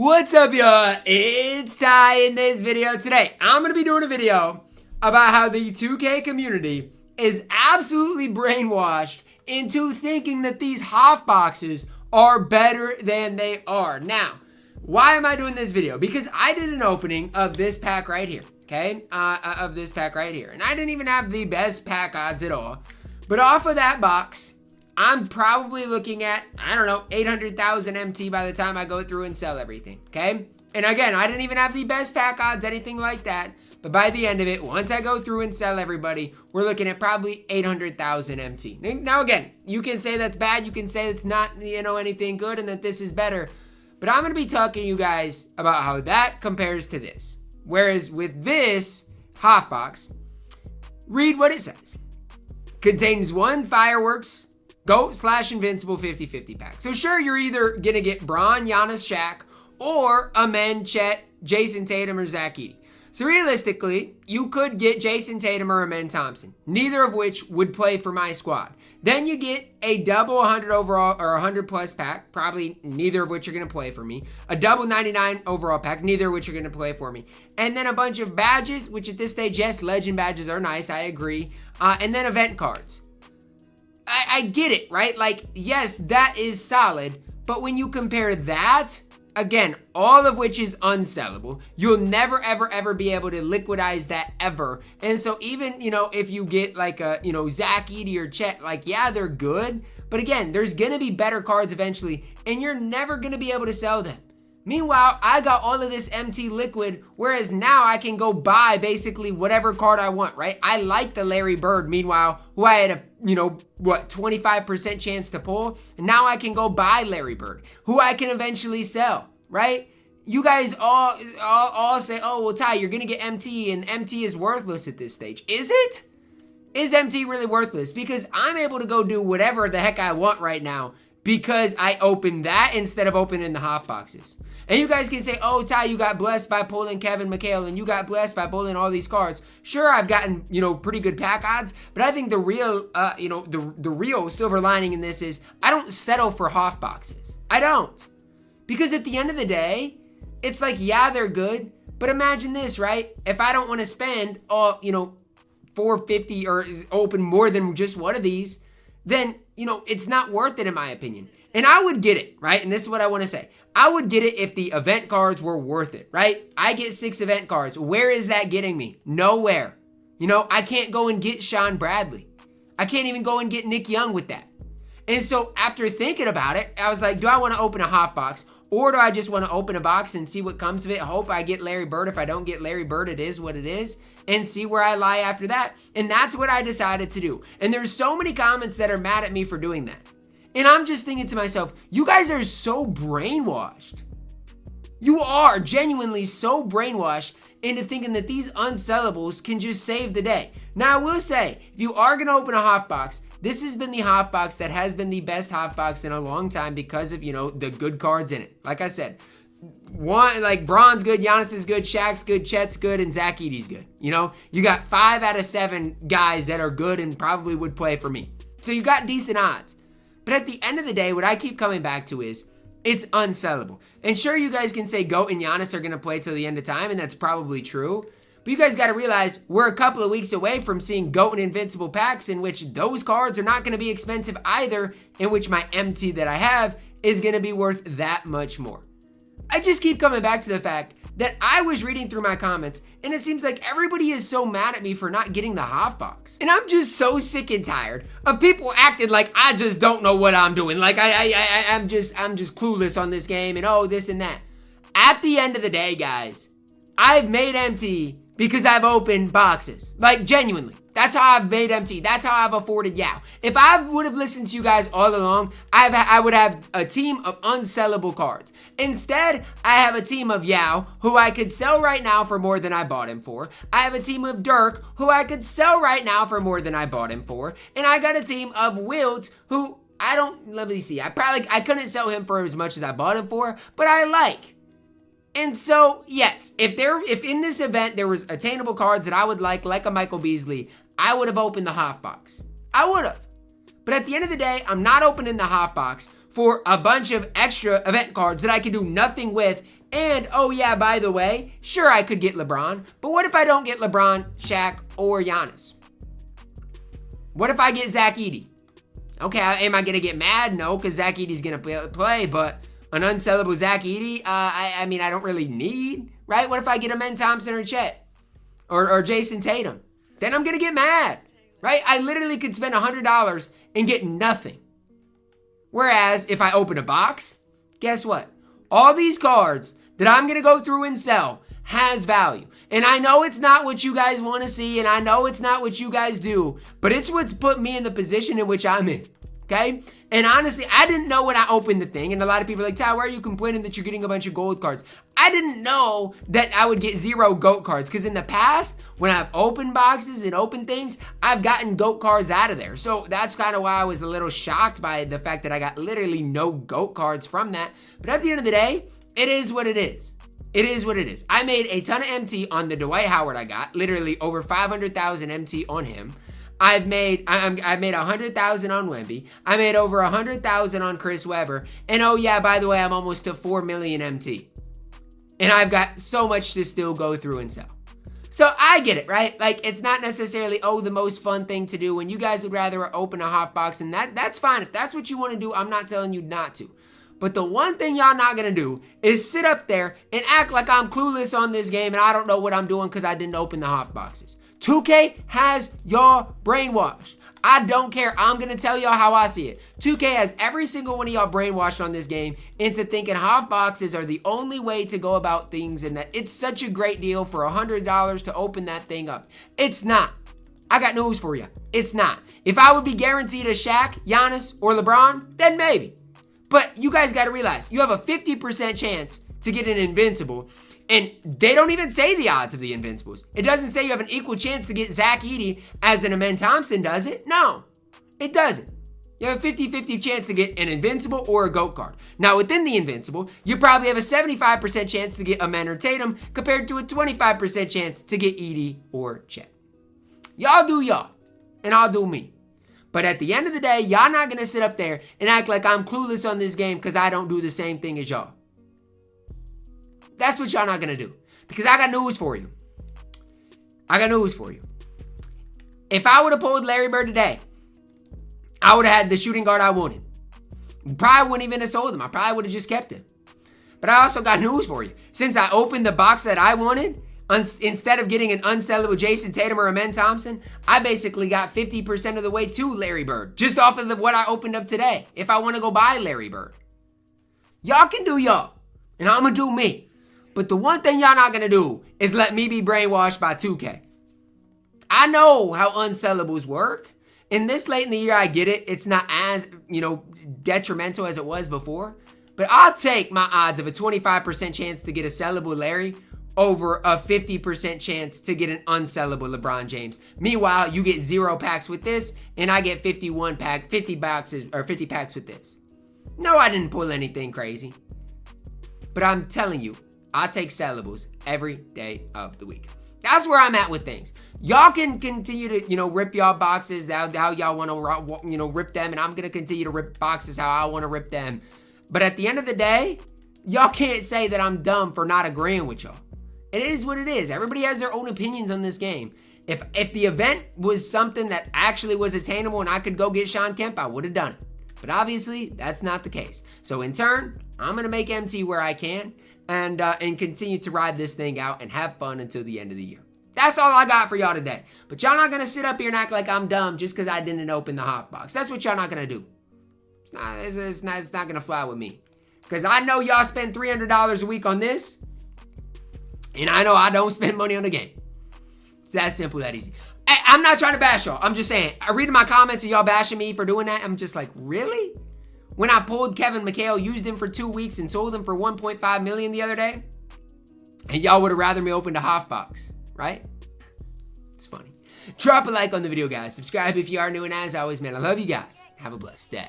What's up, y'all? It's Ty. In this video today, I'm going to be doing a video about how the 2K community is absolutely brainwashed into thinking that these HOF boxes are better than they are. Now, why am I doing this video? Because I did an opening of this pack right here, okay? Of this pack right here. And I didn't even have the best pack odds at all. But off of that box, I'm probably looking at, I don't know, 800,000 MT by the time I go through and sell everything, okay? And again, I didn't even have the best pack odds, anything like that. But by the end of it, once I go through and sell everybody, we're looking at probably 800,000 MT. Now again, you can say that's bad, you can say it's not, anything good and that this is better. But I'm going to be talking to you guys about how that compares to this. Whereas with this HOF box, read what it says. Contains one fireworks GOAT/Invincible 50-50 pack. So sure, you're either going to get Bron, Giannis, Shaq, or Amen, Chet, Jason Tatum, or Zach Edey. So realistically, you could get Jason Tatum or Amen Thompson, neither of which would play for my squad. Then you get a double 100 overall or 100 plus pack, probably neither of which are going to play for me. A double 99 overall pack, neither of which are going to play for me. And then a bunch of badges, which at this stage, yes, legend badges are nice, I agree. And then event cards. I get it, right? Like, yes, that is solid. But when you compare that, again, all of which is unsellable, you'll never, ever, ever be able to liquidize that ever. And so even, if you get like a, Zach Edey or Chet, like, yeah, they're good. But again, there's going to be better cards eventually, and you're never going to be able to sell them. Meanwhile, I got all of this MT liquid, whereas now I can go buy basically whatever card I want, right? I like the Larry Bird, meanwhile, who I had a, 25% chance to pull. And now I can go buy Larry Bird, who I can eventually sell, right? You guys all say, oh, well, Ty, you're going to get MT, and MT is worthless at this stage. Is it? Is MT really worthless? Because I'm able to go do whatever the heck I want right now because I opened that instead of opening the HOF boxes. And you guys can say, oh, Ty, you got blessed by pulling Kevin McHale, and you got blessed by pulling all these cards. Sure, I've gotten, pretty good pack odds, but I think the real, the real silver lining in this is I don't settle for HOF boxes. I don't. Because at the end of the day, it's like, yeah, they're good, but imagine this, right? If I don't want to spend, $450 or open more than just one of these, then, it's not worth it in my opinion. And I would get it, right? And this is what I want to say. I would get it if the event cards were worth it, right? I get 6 event cards. Where is that getting me? Nowhere. I can't go and get Sean Bradley. I can't even go and get Nick Young with that. And so after thinking about it, I was like, do I want to open a HOF box? Or do I just want to open a box and see what comes of it? Hope I get Larry Bird. If I don't get Larry Bird, it is what it is. And see where I lie after that. And that's what I decided to do. And there's so many comments that are mad at me for doing that. And I'm just thinking to myself, you guys are so brainwashed. You are genuinely so brainwashed into thinking that these unsellables can just save the day. Now, I will say, if you are going to open a HOF box, this has been the HOF box that has been the best HOF box in a long time because of, the good cards in it. Like I said, Bron's good, Giannis is good, Shaq's good, Chet's good, and Zach Edey's good. You got 5 out of 7 guys that are good and probably would play for me. So you got decent odds. But at the end of the day, what I keep coming back to is it's unsellable. And sure, you guys can say Goat and Giannis are going to play till the end of time, and that's probably true. But you guys got to realize we're a couple of weeks away from seeing Goat and Invincible packs in which those cards are not going to be expensive either, in which my MT that I have is going to be worth that much more. I just keep coming back to the fact that I was reading through my comments, and it seems like everybody is so mad at me for not getting the HOF box. And I'm just so sick and tired of people acting like I just don't know what I'm doing. Like I'm just clueless on this game and this and that. At the end of the day, guys, I've made MT because I've opened boxes. Like, genuinely. That's how I've made MT. That's how I've afforded Yao. If I would have listened to you guys all along, I would have a team of unsellable cards. Instead, I have a team of Yao, who I could sell right now for more than I bought him for. I have a team of Dirk, who I could sell right now for more than I bought him for. And I got a team of Wilt, who let me see. I couldn't sell him for as much as I bought him for, but I like. And so, yes, if in this event there was attainable cards that I would like a Michael Beasley, I would have opened the HOF box. I would have. But at the end of the day, I'm not opening the HOF box for a bunch of extra event cards that I can do nothing with. And, oh yeah, by the way, sure, I could get LeBron, but what if I don't get LeBron, Shaq, or Giannis? What if I get Zach Edey? Okay, am I going to get mad? No, because Zach Edey's going to play, but an unsellable Zach Edey, I mean, I don't really need, right? What if I get a Men Thompson or Chet? Or Jason Tatum? Then I'm going to get mad, right? I literally could spend $100 and get nothing. Whereas if I open a box, guess what? All these cards that I'm going to go through and sell has value. And I know it's not what you guys want to see, and I know it's not what you guys do, but it's what's put me in the position in which I'm in, okay? And honestly, I didn't know when I opened the thing, and a lot of people are like, Ty, why are you complaining that you're getting a bunch of gold cards? I didn't know that I would get 0 GOAT cards, because in the past, when I've opened boxes and opened things, I've gotten GOAT cards out of there. So that's kind of why I was a little shocked by the fact that I got literally no GOAT cards from that. But at the end of the day, it is what it is. It is what it is. I made a ton of MT on the Dwight Howard I got, literally over 500,000 MT on him. I've made 100,000 on Wemby. I made over 100,000 on Chris Webber. And oh yeah, by the way, I'm almost to 4 million MT. And I've got so much to still go through and sell. So I get it, right? Like, it's not necessarily, the most fun thing to do when you guys would rather open a hot box, and that's fine. If that's what you want to do, I'm not telling you not to. But the one thing y'all not going to do is sit up there and act like I'm clueless on this game and I don't know what I'm doing because I didn't open the hot boxes. 2K has y'all brainwashed. I don't care. I'm going to tell y'all how I see it. 2K has every single one of y'all brainwashed on this game into thinking hot boxes are the only way to go about things and that it's such a great deal for $100 to open that thing up. It's not. I got news for you. It's not. If I would be guaranteed a Shaq, Giannis, or LeBron, then maybe. But you guys got to realize, you have a 50% chance to get an invincible, and they don't even say the odds of the invincibles. It doesn't say you have an equal chance to get Zach Edey as an Amen Thompson, does it? No, it doesn't. You have a 50-50 chance to get an invincible or a GOAT card. Now, within the invincible, you probably have a 75% chance to get Amen or Tatum compared to a 25% chance to get Edey or Chet. Y'all do y'all, and I'll do me. But at the end of the day, y'all not going to sit up there and act like I'm clueless on this game because I don't do the same thing as y'all. That's what y'all not going to do. Because I got news for you. I got news for you. If I would have pulled Larry Bird today, I would have had the shooting guard I wanted. Probably wouldn't even have sold him. I probably would have just kept him. But I also got news for you. Since I opened the box that I wanted, instead of getting an unsellable Jason Tatum or Amen Thompson, I basically got 50% of the way to Larry Bird, just off of what I opened up today, if I want to go buy Larry Bird. Y'all can do y'all, and I'm going to do me. But the one thing y'all not going to do is let me be brainwashed by 2K. I know how unsellables work. And this late in the year, I get it. It's not as, detrimental as it was before. But I'll take my odds of a 25% chance to get a sellable Larry over a 50% chance to get an unsellable LeBron James. Meanwhile, you get 0 packs with this, and I get 50 packs with this. No, I didn't pull anything crazy. But I'm telling you, I take sellables every day of the week. That's where I'm at with things. Y'all can continue to, rip y'all boxes how y'all want to, rip them, and I'm going to continue to rip boxes how I want to rip them. But at the end of the day, y'all can't say that I'm dumb for not agreeing with y'all. It is what it is. Everybody has their own opinions on this game. If the event was something that actually was attainable and I could go get Sean Kemp, I would have done it. But obviously, that's not the case. So in turn, I'm going to make MT where I can and continue to ride this thing out and have fun until the end of the year. That's all I got for y'all today. But y'all not going to sit up here and act like I'm dumb just because I didn't open the hot box. That's what y'all not going to do. It's not going to fly with me. Because I know y'all spend $300 a week on this. And I know I don't spend money on the game. It's that simple, that easy. I'm not trying to bash y'all. I'm just saying, I read in my comments and y'all bashing me for doing that. I'm just like, really? When I pulled Kevin McHale, used him for 2 weeks and sold him for $1.5 million the other day? And y'all would have rather me opened a half box, right? It's funny. Drop a like on the video, guys. Subscribe if you are new. And as always, man, I love you guys. Have a blessed day.